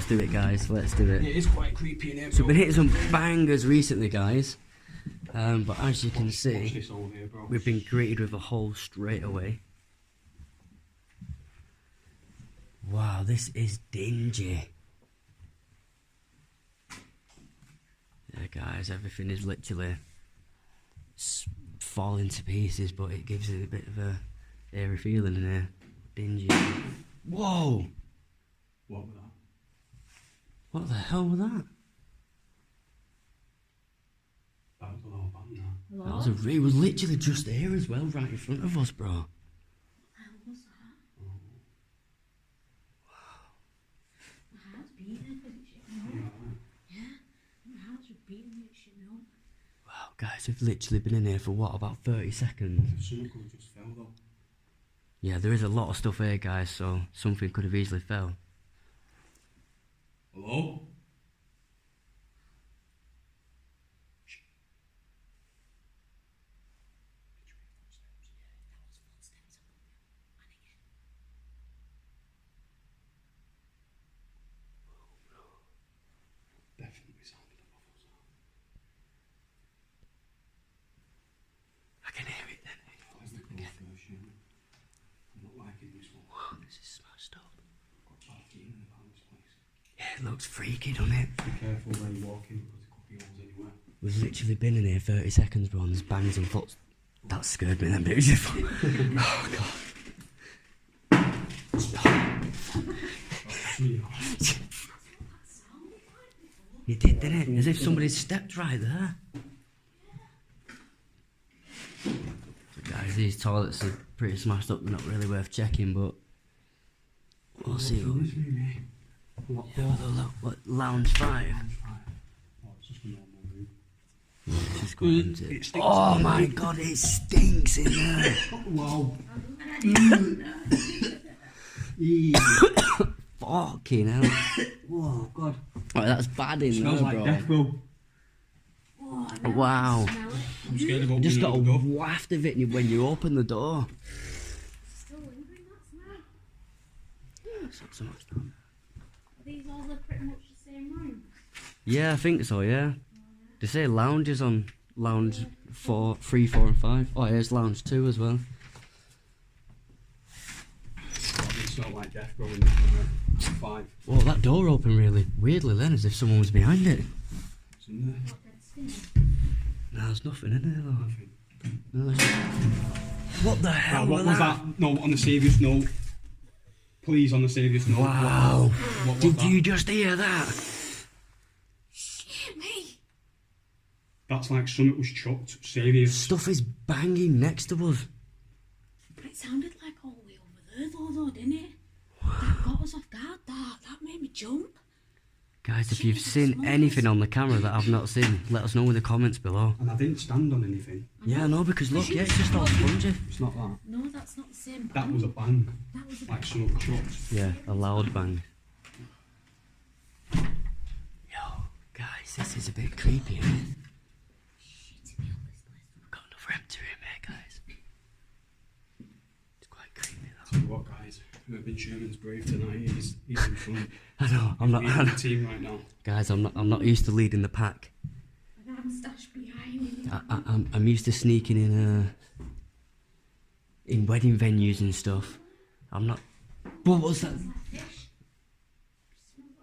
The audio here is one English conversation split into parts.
Let's do it, guys. Let's do it. It is quite creepy in here, bro. So we've been hitting some bangers recently, guys. But as you can see, Here, we've been greeted with a hole straight away. Wow, this is dingy. Yeah, guys, everything is literally falling to pieces, but it gives it a bit of a airy feeling in here. Dingy. Whoa! What was that? What the hell was that? That was a little band now. That was it was literally just here as well, right in front of us, bro. What the hell was that? Wow. My heart's beating because it's shitting up. Yeah, my heart's just beating, it's shitting up. Wow, guys, we've literally been in here for what, about 30 seconds? Something could have just fell though. Yeah, there is a lot of stuff here, guys, so something could have easily fell. Hello? Definitely sounded above us. I can hear it then. That's the cool version. I'm not liking this one. Wow, this is smashed up. I've got a bad feeling about this place. Yeah, it looks freaky, doesn't it? Be careful where you walk in because it could be holes anywhere. We've literally been in here 30 seconds, bro, and there's bangs and foots. That scared me, then, beautiful. Oh, God. You did, didn't it? As if somebody stepped right there. So guys, these toilets are pretty smashed up. They're not really worth checking, but we'll see. What, lounge 5? Oh, it's just a normal room. It's just quite empty. Oh my God, it stinks in there. Wow. Fucking hell. Oh, God. Right, that's bad in Smells there, like bro. death, bro. Oh, Wow. I'm scared about You just got a go. waft of it when you open the door. still lingering, that smell. It's not so much now. Are these all pretty much the same room? Yeah, I think so, yeah. They say lounges on lounge 4, 3, 4 and 5. Oh, here's lounge 2 as well. It smelled like death, bro, in that one. 5. Well, that door opened really weirdly then, as if someone was behind it. It's in there. What, dead skin? No, there's nothing in there though. Nothing. No, what the hell What was that? No, on the serious note. Please, on the serious note. Wow. What was Did that? you just hear that? Shit me! That's like something was chucked. Serious. Stuff is banging next to us. But it sounded like all the way over there though, didn't it? That got us off guard, that made me jump. Guys, if you've seen anything on the camera that I've not seen, let us know in the comments below. And I didn't stand on anything. Yeah, no, because look, yeah, it's just all spongy. It's not that. No, that's not the same bang. That was a bang. That was a Like something chucked. Yeah, a loud bang. Yo, guys, this is a bit creepy, isn't it? shit me on this place. We've got another empty room here, guys. It's quite creepy, though. Tell you what, guys. Whoever been Sherman's brave tonight, he's in front. I know, I'm not. Leading the team right now. Guys, I'm not used to leading the pack. And I'm stashed behind me. I'm used to sneaking in wedding venues and stuff. I'm not. What was that?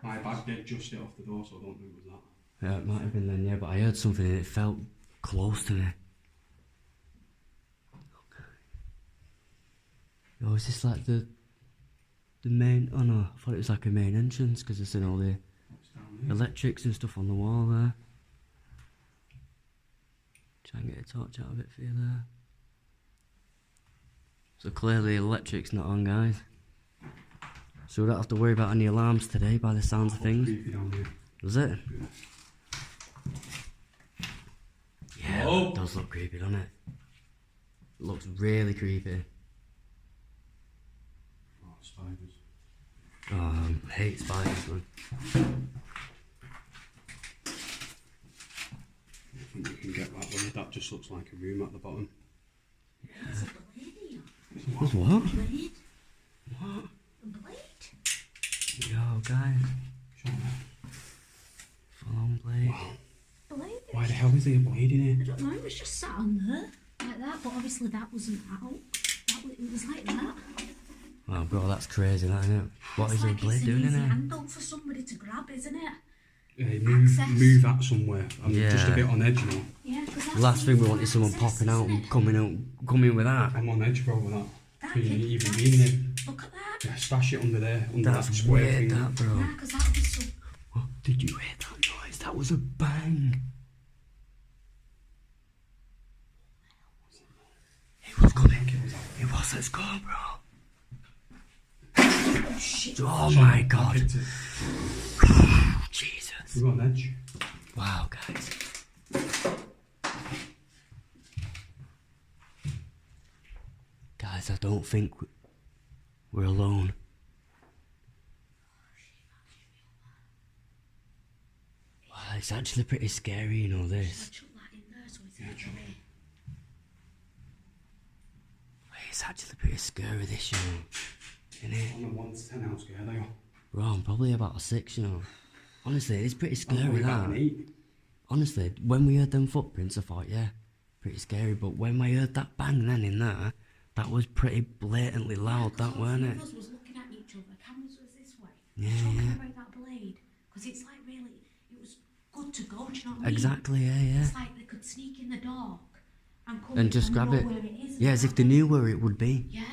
My bag did just hit off the door, so I don't know who was that. Yeah, it might have been then, yeah, but I heard something and it felt close to me. Oh, is this like the main? Oh no, I thought it was like a main entrance because I've seen all the What's down there? electrics and stuff on the wall there. Try and get a torch out of it for you there. So clearly electric's not on, guys. So we don't have to worry about any alarms today by the sounds of things. Creepy down here. Does it? Yeah, Oh. it does look creepy, doesn't it? It looks really creepy. Oh, spiders. Oh, I hate spiders, man. I think we can get that one. That just looks like a room at the bottom. There's a blade here. There's what? Blade? What? A blade? Yo, guys. Shut hell is there a blade in I here? don't know, it was just sat on there, like that, but obviously that wasn't out. It was like that. Oh, bro, that's crazy, that, isn't it? What is It's the like blade it's an doing in easy there? handle for somebody to grab, isn't it? Yeah, move that somewhere. I'm just a Yeah. bit on edge now. Yeah, because The last thing we want is someone popping out and coming with that. I'm on edge, bro, with that. That Can you kid- even that's- mean it? Look at that. Yeah, stash it under there, under that That's square weird, thing. that, bro. Yeah, because that'll be so. Oh, did you hear that noise? That was a bang. It was coming. It was. Let's go, bro. Oh shit. Oh my god. I picked it. Jesus. We're on edge. Wow, guys. Guys, I don't think we're alone. Wow, it's actually pretty scary, you know, this. Chuck that in there so it's not away. It's actually pretty scary, this, you know. Isn't it? On a 1 to 10 how scared I am. Bro, I'm probably about a 6, you know. Honestly, it's pretty I'm scary, probably about that. an 8. Honestly, when we heard them footprints, I thought, yeah, pretty scary. But when I heard that bang then in there, that was pretty blatantly loud, that, weren't it? Us was looking at each other. Cameras was this way. Yeah, Talking yeah. about that blade because it's like really, it was good to go. Do you know what I mean? Exactly, yeah, yeah. It's like they could sneak in the dark and come And just grab know it. where it is. Yeah, as if they knew where it would be. Yeah.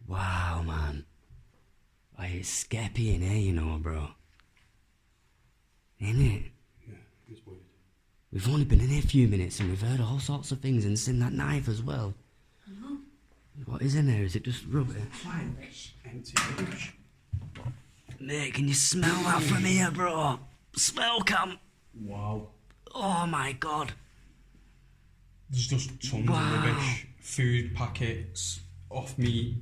Wow, man. Like, it's skeppy in here, you know, bro. Ain't it? Yeah, it's weird. We've only been in here a few minutes and we've heard all sorts of things and seen that knife as well. I know. What is in there? Is it just rubbish? Rubbish. Empty rubbish. Mate, can you smell that from here, bro? Smell, cam. Wow. Oh my god. There's just tons Wow. of rubbish. Food packets, off meat.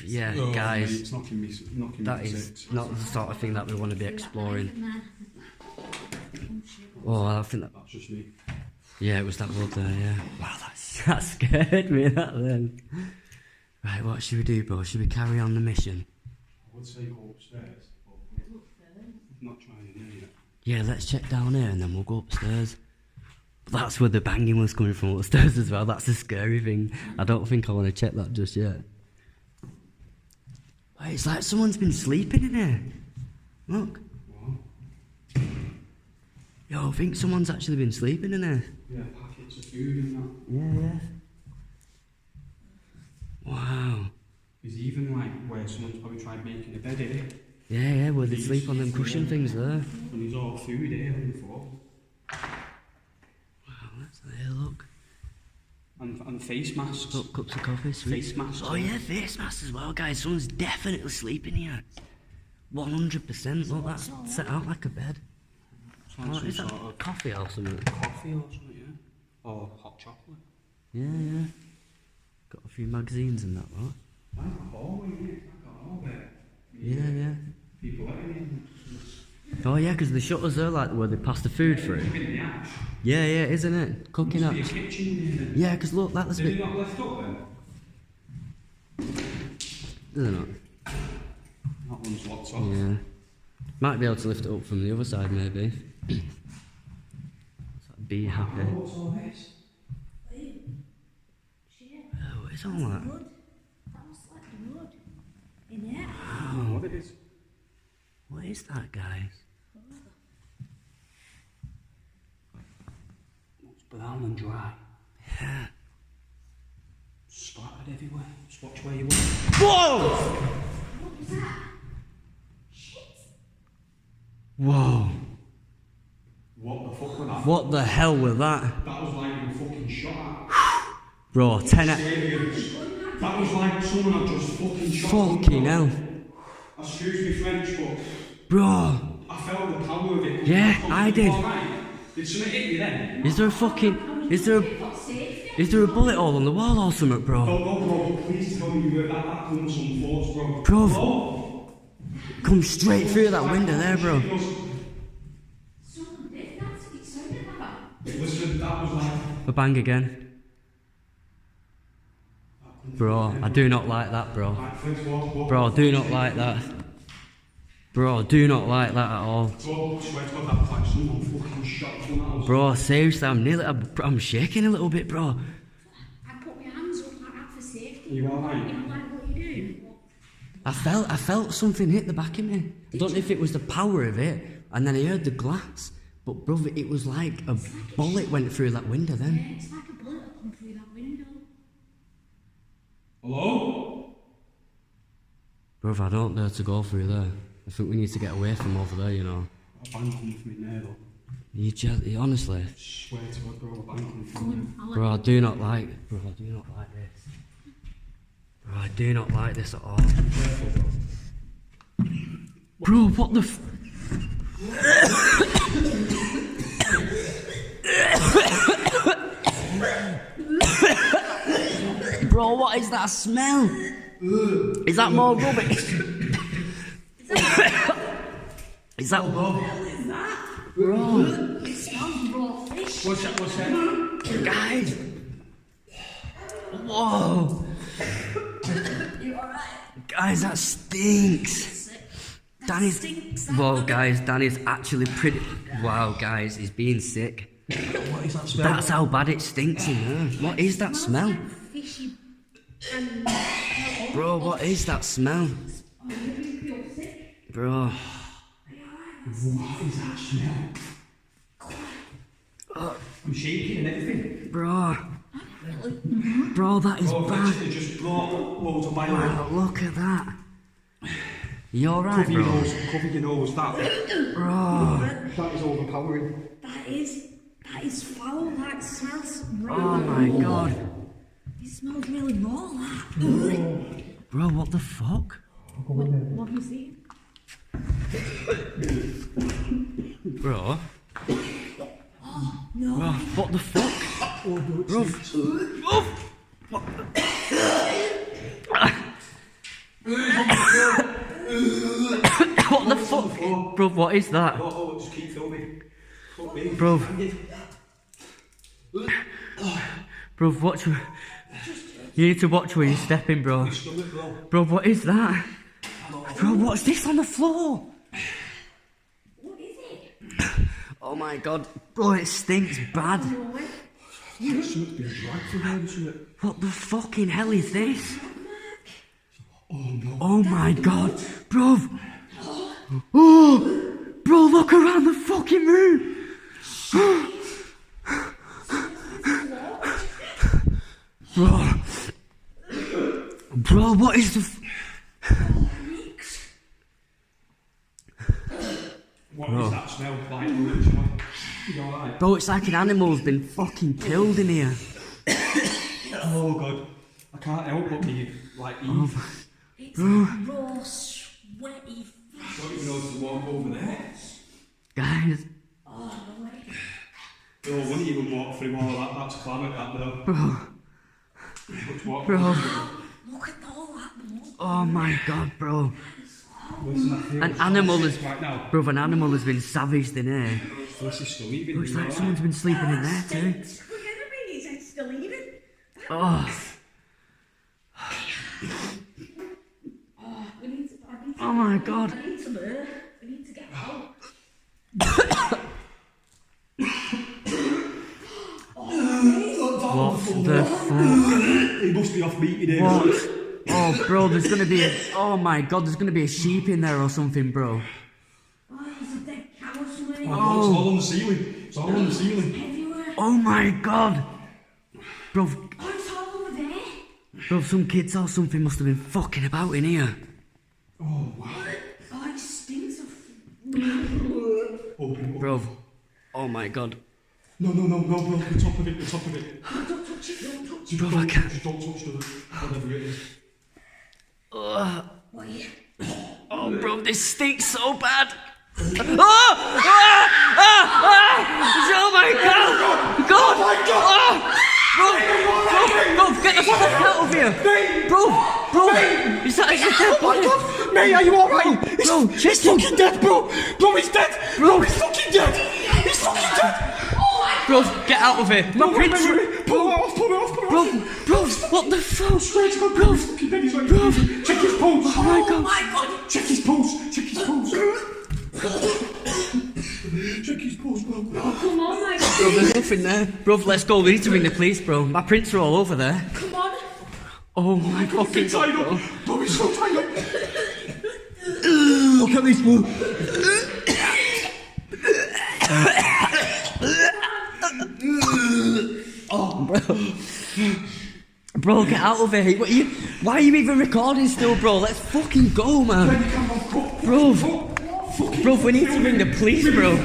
Yeah, Oh, guys. mate, it's knocking me That to is 6. not the sort of thing that we want to be exploring. Even there. Oh, shit. Oh, I think that. That's just me. Yeah, it was that wood there, yeah. Wow, that scared me, that then. Right, what should we do, bro? Should we carry on the mission? I would say go upstairs, but I'm not trying in there yet. Yeah, let's check down here and then we'll go upstairs. But that's where the banging was coming from upstairs as well. That's the scary thing. I don't think I want to check that just yet. Wait, it's like someone's been sleeping in here. Look. Wow. Yo, I think someone's actually been sleeping in here. Yeah, packets of food and that. Yeah, yeah. Wow. There's even like where someone's probably tried making a bed here. Yeah, yeah, where they sleep on them cushion things there. And there's all food here on the floor. Wow, let's have a look. And face masks. Look, cups of coffee, sweet. Face masks. Oh yeah, face masks as well, guys. Someone's definitely sleeping here. 100%. Look, that's set out like a bed. It's like Oh, some is that sort of coffee or something? coffee or something, yeah. Or hot chocolate. Yeah, yeah. Got a few magazines and that, right? Like a hallway, yeah. Like a hallway. Yeah, yeah. People letting in. Oh yeah, because the shutters are like where they pass the food through. In the ash. Yeah, yeah, isn't it? Cooking Must up. be a kitchen here then. Yeah, because look, that was a Did it bit. not left up then? Is it not? That one's locked off. Yeah. Might be able to lift it up from the other side, maybe. Be happy. What's all this? Shit. Oh, it's all that. Wood. That was like the wood. In there. I don't know what it is. What is that, guys? It's brown and dry. Yeah. Splattered everywhere. Just watch where you look. Whoa! What was that? Shit. Whoa. What the fuck was that? What the hell was that? That was like you fucking shot at. Bro, 10 out. Serious. That was like someone had just fucking shot Fucking at. hell. Excuse me French, but Bro. I felt the power of it. Yeah, I did. Alright. Did something hit you then? Is there a fucking. Is there a bullet hole on the wall or something, bro? Oh no, bro, please tell me you heard that. That comes some force, bro. Bro. Oh. Come straight through that window there, bro. Someone did that. It sounded like that. Listen, that was like. A bang again. Bro, I do not like that, bro. Like, first of all, Bro, I do not like that. Bro, do not like that at all. Bro, I swear to God, that was like someone fucking shot someone else. Bro, seriously, I'm shaking a little bit, bro. I put my hands up like that for safety. Are you alright? You know, like what you do. I felt something hit the back of me. I don't know if it was the power of it, and then I heard the glass. But brother, it was like a bullet went through that window then. Yeah, it's like a bullet that come through that window. Hello? Brother, I don't dare to go through there. I think we need to get away from over there, you know. A bank coming from in there though. You honestly. I swear to God, bro, a bank coming Go from in on, I'll let Bro, I do not like this. Bro, I do not like this at all. Bro, what the f... Bro, what is that smell? Is that more rubbish? Is that... What is that? Bro, It smells raw fish. What's that? guys. Whoa. You alright? Guys, that stinks. That Danny's... stinks. Whoa, guys, Danny's actually pretty... Wow, guys, he's being sick. What is that smell? That's how bad it stinks in there. What is that smell? Like fishy and... Bro, what is that smell? Oh, you're going to feel sick. Bro. What is that smell? I'm shaking and everything. Bro. Bro, that is Bro, bad. literally just brought loads of bile. Wow, look at that. You alright, Cover your bro? nose, cover your nose. That is overpowering. That is foul. That smells really Oh my god. It smells really raw, that. Bro, what the fuck? What have you seen? Bro. No. Bro, what the fuck? Bro. What the fuck? Bro, what is that? Oh, just keep filming. Fuck me. Bro. Bro, watch. You need to watch where you're stepping, bro. Stomach, bro. Bro, what is that? Bro, what's this on the floor? What is it? Oh my god. Bro, it stinks bad. No way. Something's been dragged from here, isn't it? What the fucking hell is this? Oh no. Oh my god. Bro. Oh. Bro, look around the fucking room. Bro. Bro, what is the... What is that smell like? Literally. You alright? Bro, it's like an animal's been fucking killed in here. Oh god. I can't help but be like Eve. It's raw, sweaty fish. I don't even know if to walk over there. Guys. Oh, no way. Bro, I wouldn't even walk through all that. That's climate, that though. Bro. Let's walk Bro. Look at all that blood. Oh my god, bro. Listen, I feel An animal sick is... right now. Bro, an animal has been savaged in here. This is still even. Looks like someone's been sleeping in there too. Stinks. Look at me, it's still even. Oh. Oh, I need to Oh my god. I need to move. I need to get out. What the fuck? He must be off meat in here. What? Oh, bro, there's gonna be a... Oh my god, there's gonna be a sheep in there or something, bro. Oh, there's a dead cow or something. Oh, it's all on the ceiling. It's all on the ceiling. Everywhere. Oh my god. Bro, Oh, it's all over there. bro, some kids or something must have been fucking about in here. Oh wow. Oh, it stinks of... Open it up. Bro. Oh my god. No, bro. The top of it. Don't touch it, don't touch Just Bro, I don't, can't. just don't touch the whatever it is. Ugh. What are you... Oh, bro, this stinks so bad. Oh my god! God! Bro, get the fuck out of here! Bro, is that a dead body? Mate, are you alright? Bro, He's fucking dead, bro! Bro, he's dead! Bro, he's fucking dead! He's fucking dead! Oh, I Bro, get out of here. My prince. Pull it off, pull it off, pull it off. Bro, what the fuck? Straight to bro. Fucking Benny's like, bro. Check his pulse. Oh my god. Oh my god. Check his pulse. Check his pulse. Check his pulse, bro. Come on, my god. Bro, there's nothing there. Bro, let's go. We need to ring the police, bro. My prints are all over there. Come on. Oh my fucking god, Tied bro. up. Bro, he's so tied up. Look at this, bro. Bro, get out of here. Why are you even recording still, bro? Let's fucking go, man. Bro, we need to ring the police, bro.